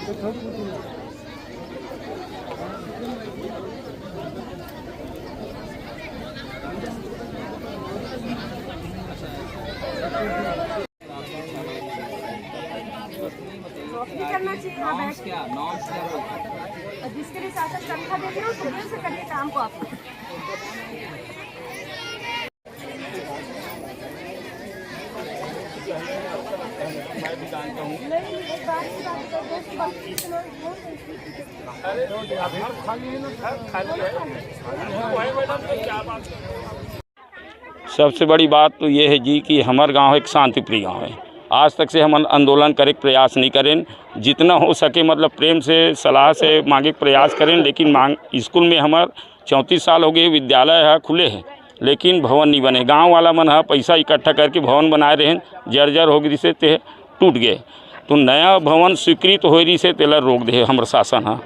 करना चाहिए नॉर्म्स क्या जिसके लिए शासन तनख्वाह देती है उस दिल से करिए काम को आप। मैं भी जानता हूँ। सबसे बड़ी बात तो ये है जी कि हमारा गांव एक शांतिप्रिय गांव है। आज तक से हम आंदोलन करे प्रयास नहीं करें, जितना हो सके मतलब प्रेम से सलाह से मांगे प्रयास करें, लेकिन स्कूल में हमार 34 साल हो गए, विद्यालय है खुले हैं लेकिन भवन नहीं बने। गांव वाला मन है पैसा इकट्ठा करके भवन बनाए रहे, जर्जर हो गई से ते टूट गए, तो नया भवन स्वीकृत हो रही से तेला रोक दे हमारे शासन है।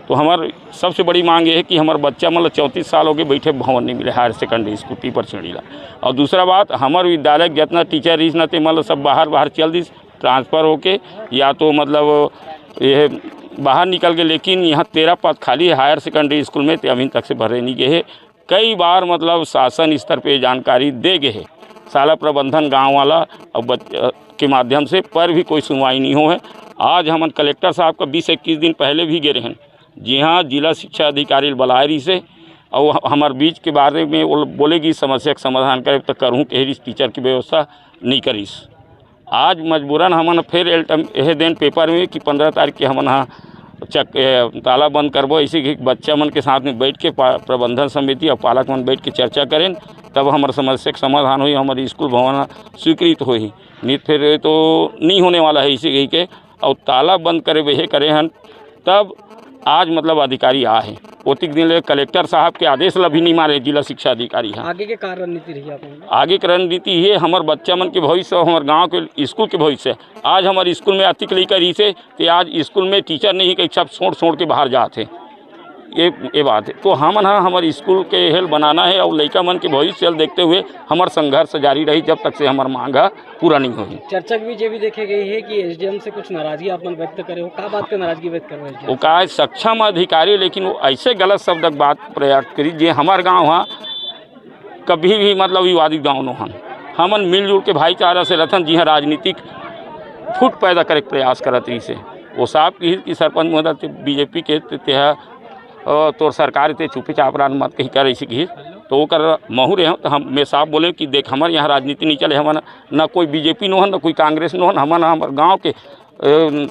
तो हमार सबसे बड़ी मांग ये है कि हमारे बच्चा मतलब 34 साल हो गए बैठे भवन नहीं मिले हायर सेकेंडरी स्कूल पीपर चढ़ीला। और दूसरा बात हमारे विद्यालय जितना टीचर रही न मतलब सब बाहर चल दी ट्रांसफ़र होके, या तो मतलब ये बाहर निकल गए, लेकिन यहाँ 13 पद खाली है हायर सेकेंडरी स्कूल में, तो अभी तक से भरे नहीं गए है। कई बार मतलब शासन स्तर पे जानकारी दे गए है शाला प्रबंधन गांव वाला और के माध्यम से, पर भी कोई सुनवाई नहीं हो है। आज हम कलेक्टर साहब का 20-21 दिन पहले भी गए हैं, जी हाँ, जिला शिक्षा अधिकारी बलायरी से, और हमारे बीच के बारे में वो बोलेगी समस्या का समाधान करे तो करूँ कि टीचर की व्यवस्था नहीं करीस। आज मजबूरन हमन फिर यह दिन पेपर में कि 15 तारीख के हमन हाँ ताला बंद करबो, इसी के बच्चा मन के साथ में बैठ के प्रबंधन समिति और पालक मन बैठ के चर्चा करें, तब हमारे समस्या का समाधान हुई, हमारी स्कूल भवन स्वीकृत हुई। नहीं फिर तो नहीं होने वाला है इसी के, और ताला बंद करे वह करे हैं। तब आज मतलब अधिकारी आ है ओतिक दिन कलेक्टर साहब के आदेश ला भी नहीं मारे जिला शिक्षा अधिकारी है। आगे के कार्य रणनीति रही आप? आगे की रणनीति ये हमारे बच्चा मन के भविष्य और हमारे गांव के स्कूल के भविष्य। आज हमारे स्कूल में अतिक लेकर ही से कि आज स्कूल में टीचर नहीं कि सब छोड़ के बाहर जाते, ये बात है। तो हम ना हमारे स्कूल के हेल बनाना है और लड़का मन के भविष्य देखते हुए हमारा संघर्ष जारी रही जब तक से हमारा मांग पूरा नहीं होगी। चर्चा भी ये भी देखे गई है कि एसडीएम से कुछ नाराजगी आप मन व्यक्त करे हो, का बात का नाराजगी व्यक्त कर रहे हैं? वो का सक्षम अधिकारी, लेकिन वो ऐसे गलत शब्द बात प्रयास करी जे हमारे गाँव हाँ कभी भी मतलब विवादित गाँव न हन, हमन मिलजुल के भाईचारा से रहन, जी हाँ राजनीतिक फूट पैदा करे प्रयास करत रही से। वो साहब की सरपंच मदद बीजेपी के तो सरकार ते चुपी चापरान मत कही कर ऐसी की, तो वो कर महू रहे तो हम मैं साहब बोले कि देख हमारे यहाँ राजनीति नहीं चले, हमारा ना कोई बीजेपी न हो ना कोई कांग्रेस न हो, हमारे गांव के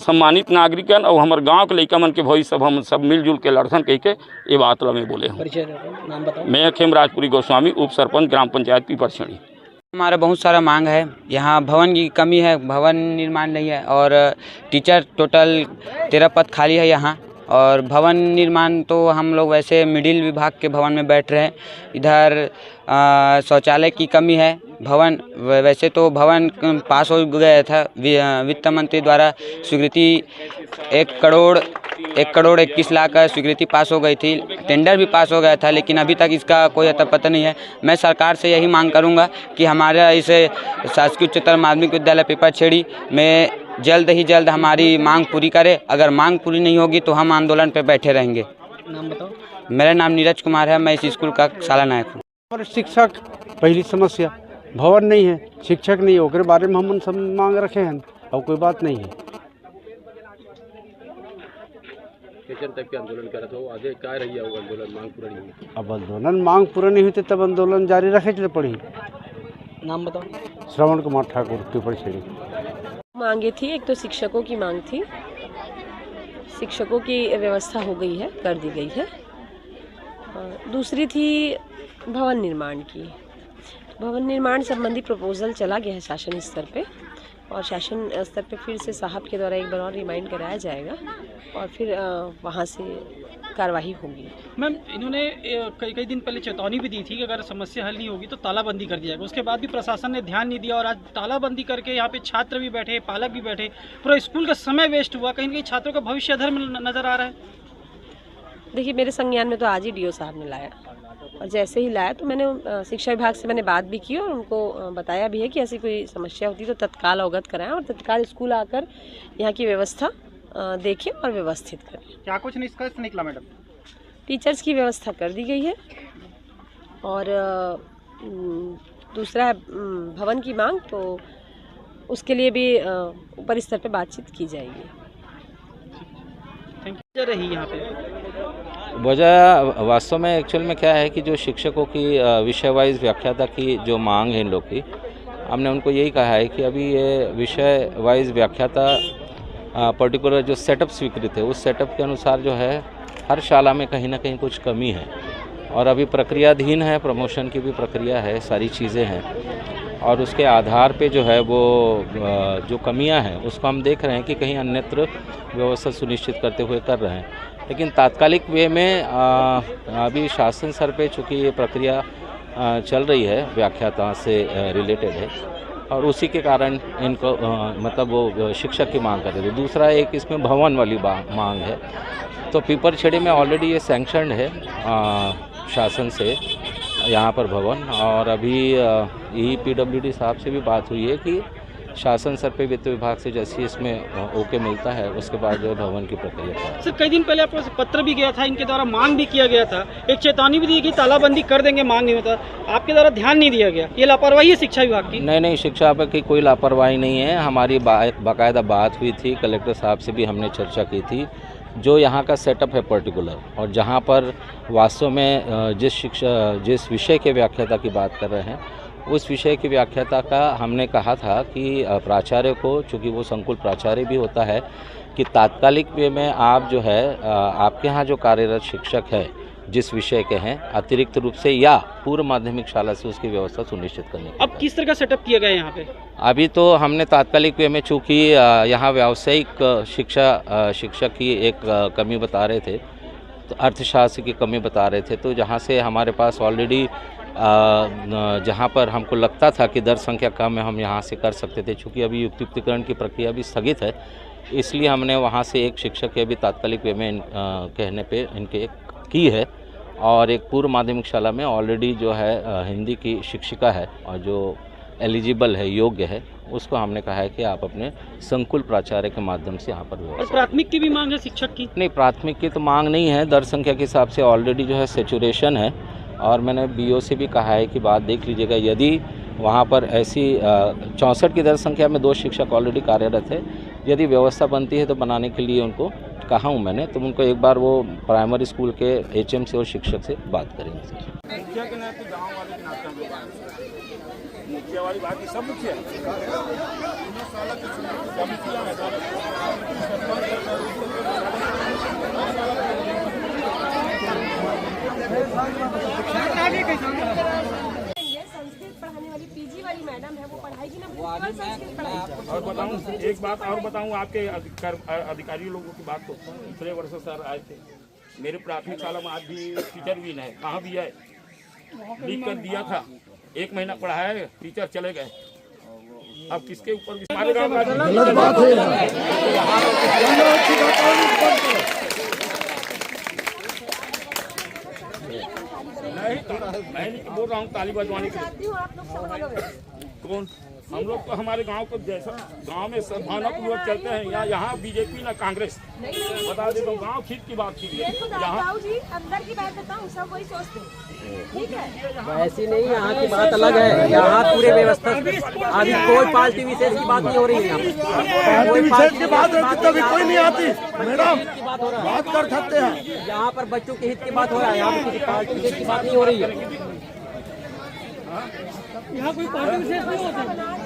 सम्मानित नागरिकन और हमारे गांव के लड़का मन के भविष्य सब हम सब मिलजुल के लड़सन कह के ये बात मैं बोले हूँ। मैं खेमराजपुरी गोस्वामी, उप सरपंच ग्राम पंचायत पीपरछड़ी। हमारा बहुत सारा मांग है, यहाँ भवन की कमी है, भवन निर्माण नहीं है, और टीचर टोटल 13 पद खाली है यहाँ। और भवन निर्माण तो हम लोग वैसे मिडिल विभाग के भवन में बैठ रहे हैं, इधर शौचालय की कमी है। भवन वैसे तो भवन पास हो गया था, वित्त मंत्री द्वारा स्वीकृति 1 करोड़ 21 लाख का स्वीकृति पास हो गई थी, टेंडर भी पास हो गया था, लेकिन अभी तक इसका कोई अता पता नहीं है। मैं सरकार से यही मांग करूंगा कि हमारा इस शासकीय उच्चतर माध्यमिक विद्यालय पीपरछड़ी में जल्द ही जल्द हमारी मांग पूरी करे। अगर मांग पूरी नहीं होगी तो हम आंदोलन पर बैठे रहेंगे। नाम बताओ। मेरा नाम नीरज कुमार है, मैं इस स्कूल का शाला नायक हूँ। शिक्षक पहली समस्या, भवन नहीं है, शिक्षक नहीं है, उसके बारे में हम सब मांग रखे हैं और कोई बात नहीं है। तक के आंदोलन करत हो, आगे क्या रही है आंदोलन मांग पूरा नहीं हुई? अब आंदोलन मांग पूरा नहीं हुई तब आंदोलन जारी रखे चले पड़ी। नाम बताओ। श्रवण कुमार ठाकुर पीपरछड़ी। मांगे थी, एक तो शिक्षकों की मांग थी, शिक्षकों की व्यवस्था हो गई है, कर दी गई है। दूसरी थी भवन निर्माण की। भवन निर्माण संबंधी प्रपोजल चला गया है शासन स्तर पे, और शासन स्तर पे फिर से साहब के द्वारा एक बार और रिमाइंड कराया जाएगा और फिर वहाँ से कार्रवाई होगी। मैम, इन्होंने कई दिन पहले चेतावनी भी दी थी कि अगर समस्या हल नहीं होगी तो तालाबंदी कर दिया जाएगा। उसके बाद भी प्रशासन ने ध्यान नहीं दिया और आज तालाबंदी करके यहाँ पे छात्र भी बैठे, पालक भी बैठे, पूरा स्कूल का समय वेस्ट हुआ। कहीं ना कहीं छात्रों का भविष्य अधर में नजर आ रहा है। देखिए, मेरे संज्ञान में तो आज ही डीओ साहब ने लाया, और जैसे ही लाया तो मैंने शिक्षा विभाग से मैंने बात भी की और उनको बताया भी है कि ऐसी कोई समस्या होती तो तत्काल अवगत कराएं और तत्काल स्कूल आकर यहाँ की व्यवस्था देखें और व्यवस्थित करें। क्या कुछ निष्कर्ष निकला मैडम? टीचर्स की व्यवस्था कर दी गई है और दूसरा है भवन की मांग, तो उसके लिए भी ऊपर स्तर पे बातचीत की जाएगी। Thank you. रही यहाँ पे वजह वास्तव में एक्चुअल में क्या है कि जो शिक्षकों की विषय वाइज व्याख्याता की जो मांग है इन लोग की, हमने उनको यही कहा है कि अभी ये विषय वाइज व्याख्याता पर्टिकुलर जो सेटअप स्वीकृत है उस सेटअप के अनुसार जो है हर शाला में कहीं ना कहीं कुछ कमी है और अभी प्रक्रियाधीन है, प्रमोशन की भी प्रक्रिया है, सारी चीज़ें हैं और उसके आधार पे जो है वो जो कमियां हैं उसको हम देख रहे हैं कि कहीं अन्यत्र व्यवस्था सुनिश्चित करते हुए कर रहे हैं। लेकिन तात्कालिक वे में अभी शासन स्तर पे चूँकि ये प्रक्रिया चल रही है, व्याख्याता से रिलेटेड है और उसी के कारण इनको मतलब वो शिक्षक की मांग कर रहे थे। दूसरा एक इसमें भवन वाली मांग है, तो पीपरछड़ी में ऑलरेडी ये सैंक्शनड है शासन से यहाँ पर भवन, और अभी PWD साहब से भी बात हुई है कि शासन स्तर पे वित्त विभाग से जैसे इसमें ओके मिलता है उसके बाद जो है भवन की प्रक्रिया। सर कई दिन पहले आपको पत्र भी गया था, इनके द्वारा मांग भी किया गया था, एक चेतावनी भी दी कि तालाबंदी कर देंगे, मांग नहीं होता, आपके द्वारा ध्यान नहीं दिया गया, ये लापरवाही है शिक्षा विभाग की? नहीं, शिक्षा विभाग की कोई लापरवाही नहीं है। हमारी बाकायदा बात हुई थी, कलेक्टर साहब से भी हमने चर्चा की थी। जो यहाँ का सेटअप है पर्टिकुलर और जहाँ पर वास्तव में जिस विषय के व्याख्याता की बात कर रहे हैं उस विषय की व्याख्याता का हमने कहा था कि प्राचार्य को, चूँकि वो संकुल प्राचार्य भी होता है, कि तात्कालिक वे में आप जो है आपके यहाँ जो कार्यरत शिक्षक है जिस विषय के हैं अतिरिक्त रूप से या पूर्व माध्यमिक शाला से उसकी व्यवस्था सुनिश्चित करने की। अब किस तरह का सेटअप किया गया है यहाँ पे? अभी तो हमने तात्कालिक वे में, चूँकि यहाँ व्यावसायिक शिक्षक की एक कमी बता रहे थे, तो अर्थशास्त्र की कमी बता रहे थे, तो जहाँ से हमारे पास ऑलरेडी जहाँ पर हमको लगता था कि दर संख्या कम है हम यहाँ से कर सकते थे, चूँकि अभी युक्तिकरण की प्रक्रिया भी स्थगित है, इसलिए हमने वहाँ से एक शिक्षक की अभी तात्कालिक वे में कहने पे इनके की है। और एक पूर्व माध्यमिक शाला में ऑलरेडी जो है हिंदी की शिक्षिका है और जो एलिजिबल है, योग्य है, उसको हमने कहा है कि आप अपने संकुल प्राचार्य के माध्यम से यहाँ पर। और प्राथमिक की भी मांग है शिक्षक की? नहीं, प्राथमिक की तो मांग नहीं है, दर संख्या के हिसाब से ऑलरेडी जो है सेचुरेशन है और मैंने BO से भी कहा है कि बात देख लीजिएगा, यदि वहाँ पर ऐसी 64 की दर संख्या में 2 शिक्षक ऑलरेडी कार्यरत है, यदि व्यवस्था बनती है तो बनाने के लिए उनको कहा हूँ मैंने, तो उनको एक बार वो प्राइमरी स्कूल के HM से और शिक्षक से बात करेंगे। मुखिया वाली बात सब मुखिया संस्कृत पढ़ाने वाली PG वाली मैडम है, वो पढ़ाएगी ना, संस्कृत पढ़ाएगी। और बताऊं, एक बात और बताऊं, आपके अधिकारी लोगों की बात को, पिछले वर्ष सर आए थे मेरे प्राथमिक शाला में, आज भी टीचर भी है, कहाँ भी है, लिख कर दिया था, 1 महीना पढ़ाया है, टीचर चले गए। अब किसके ऊपर हमारे गाँव का गलत बात है। मैं नहीं बोल रहा हूँ ताली बजवाने के लिए। कौन? हम लोग तो हमारे गांव को जैसा गांव में सद्भावनापूर्वक चलते हैं, यहाँ बीजेपी ना कांग्रेस। बता देता हूँ, गांव खींच की बात की है, यहाँ जी अंदर की बात बताऊँ, सब वही सोचते हैं, ठीक है? ऐसी नहीं, यहाँ की बात अलग है। यहाँ पूरे व्यवस्था, अभी कोई पार्टी विशेष की बात नहीं हो रही है। कोई विशेष की बात कभी कोई नहीं आती मैडम, बात कर सकते हैं। यहाँ पर बच्चों के हित की बात हो रहा है, यहाँ पर किसी पार्टी विशेष की बात नहीं हो रही है। यहाँ कोई पार्टी विशेष नहीं होती।